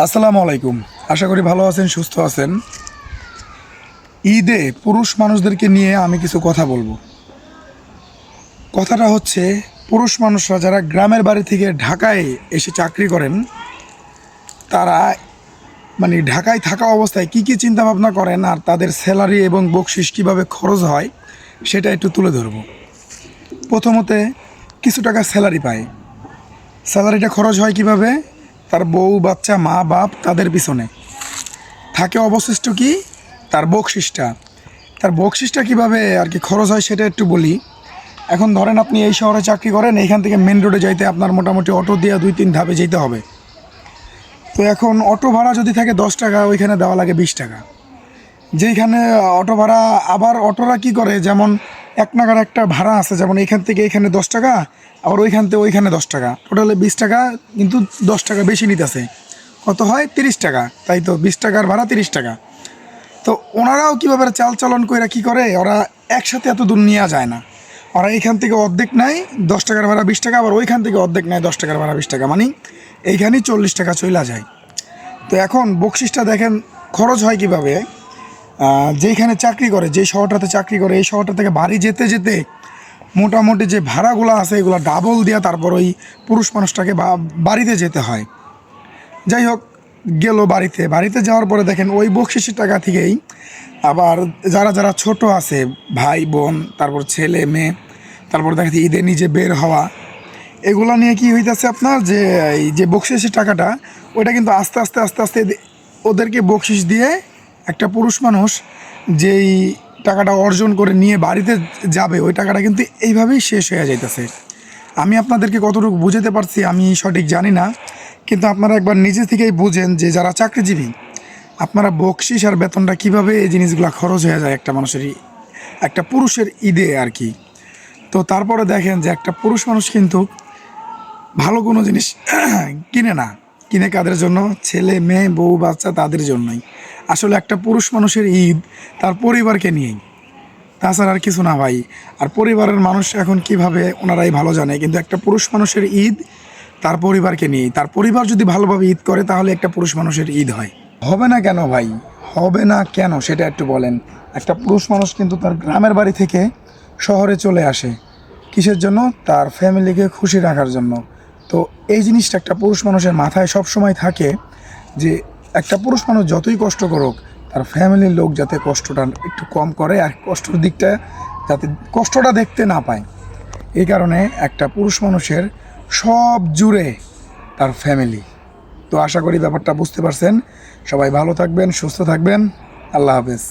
আসসালামু আলাইকুম। আশা করি ভালো আছেন, সুস্থ আছেন। ঈদে পুরুষ মানুষদেরকে নিয়ে আমি কিছু কথা বলবো। কথাটা হচ্ছে, পুরুষ মানুষরা যারা গ্রামের বাড়ি থেকে ঢাকায় এসে চাকরি করেন, তারা ঢাকায় থাকা অবস্থায় কি কি চিন্তা ভাবনা করেন আর তাদের স্যালারি এবং বকশিস কীভাবে খরচ হয় সেটা একটু তুলে ধরব। প্রথমতে কিছু টাকা স্যালারি পায়। স্যালারিটা খরচ হয় কিভাবে? তার বউ বাচ্চা মা বাপ তাদের পিছনে। থাকে অবশিষ্ট কি? তার বকশিসটা। তার বকশিসটা কীভাবে আর কি খরচ হয় সেটা একটু বলি। এখন ধরেন আপনি এই শহরে চাকরি করেন, এইখান থেকে মেন রোডে যাইতে আপনার মোটামুটি অটো দিয়ে 2-3 ধাপে যেতে হবে। তো এখন অটো ভাড়া যদি থাকে 10 টাকা, ওইখানে দেওয়া লাগে 20 টাকা। যেইখানে অটো ভাড়া, আবার অটোরা কি করে, যেমন এক নাগার একটা ভাড়া আছে, যেমন এইখান থেকে এইখানে 10 টাকা, আবার ওইখান থেকে ওইখানে 10 টাকা, টোটালে 20 টাকা, কিন্তু 10 টাকা বেশি নিতেছে। কত হয়? 30 টাকা। তাই তো 20 টাকার ভাড়া 30 টাকা। তো ওনারাও কীভাবে চালচলন করে কী করে, ওরা একসাথে এত দূর নেওয়া যায় না। ওরা এইখান থেকে অর্ধেক নেয় 10 টাকার ভাড়া 20 টাকা, আবার ওইখান থেকে অর্ধেক নেয় 10 টাকার ভাড়া 20 টাকা, মানে এইখানেই 40 টাকা চইলা যায়। তো এখন বকশিসটা দেখেন খরচ হয় কীভাবে। যেইখানে চাকরি করে, যেই শহরটাতে চাকরি করে, এই শহরটা থেকে বাড়ি যেতে যেতে মোটামুটি যে ভাড়াগুলো আছে এগুলো ডাবল দেওয়া, তারপর ওই পুরুষ মানুষটাকে বাড়িতে যেতে হয়। যাই হোক, গেল বাড়িতে যাওয়ার পরে দেখেন ওই বকশিসের টাকা থেকেই আবার যারা যারা ছোট আছে, ভাই বোন, তারপর ছেলে মেয়ে, তারপর দেখা যাচ্ছে ঈদে নিজে বের হওয়া, এগুলো নিয়ে কি হইতেছে আপনার, যে এই যে বকশিসের টাকাটা, ওইটা কিন্তু আস্তে আস্তে আস্তে আস্তে ওদেরকে বকশিস দিয়ে একটা পুরুষ মানুষ যেই টাকাটা অর্জন করে নিয়ে বাড়িতে যাবে, ওই টাকাটা কিন্তু এইভাবেই শেষ হয়ে যাইতেছে। আমি আপনাদেরকে কতটুকু বুঝাতে পারছি আমি সঠিক জানি না, কিন্তু আপনারা একবার নিজে থেকেই বুঝেন যে যারা চাকরিজীবী, আপনারা বকশিস আর বেতনটা কীভাবে এই জিনিসগুলো খরচ হয়ে যায় একটা মানুষের, একটা পুরুষের ঈদে আর কি। তো তারপরে দেখেন যে একটা পুরুষ মানুষ কিন্তু ভালো কোনো জিনিস কিনে না, কিনে কাদের জন্য? ছেলে মেয়ে বউ বাচ্চা তাদের জন্যই। আসলে একটা পুরুষ মানুষের ঈদ তার পরিবারকে নিয়েই, তাছাড়া আর কিছু না ভাই। আর পরিবারের মানুষ এখন কিভাবে ওনারাই ভালো জানে, কিন্তু একটা পুরুষ মানুষের ঈদ তার পরিবারকে নিয়েই। তার পরিবার যদি ভালোভাবে ঈদ করে তাহলে একটা পুরুষ মানুষের ঈদ হয়। হবে না কেন ভাই? হবে না কেন সেটা একটু বলেন। একটা পুরুষ মানুষ কিন্তু তার গ্রামের বাড়ি থেকে শহরে চলে আসে কিসের জন্য? তার ফ্যামিলিকে খুশি রাখার জন্য। তো এই জিনিসটা একটা পুরুষ মানুষের মাথায় সব সময় থাকে যে একটা পুরুষ মানুষ যতই কষ্ট করুক, তার ফ্যামিলির লোক যাতে কষ্টটা একটু কম করে আর কষ্টর দিকটা যাতে কষ্টটা দেখতে না পায়। এই কারণে একটা পুরুষ মানুষের সব জুড়ে তার ফ্যামিলি। তো আশা করি ব্যাপারটা বুঝতে পারছেন। সবাই ভালো থাকবেন, সুস্থ থাকবেন। আল্লাহ হাফেজ।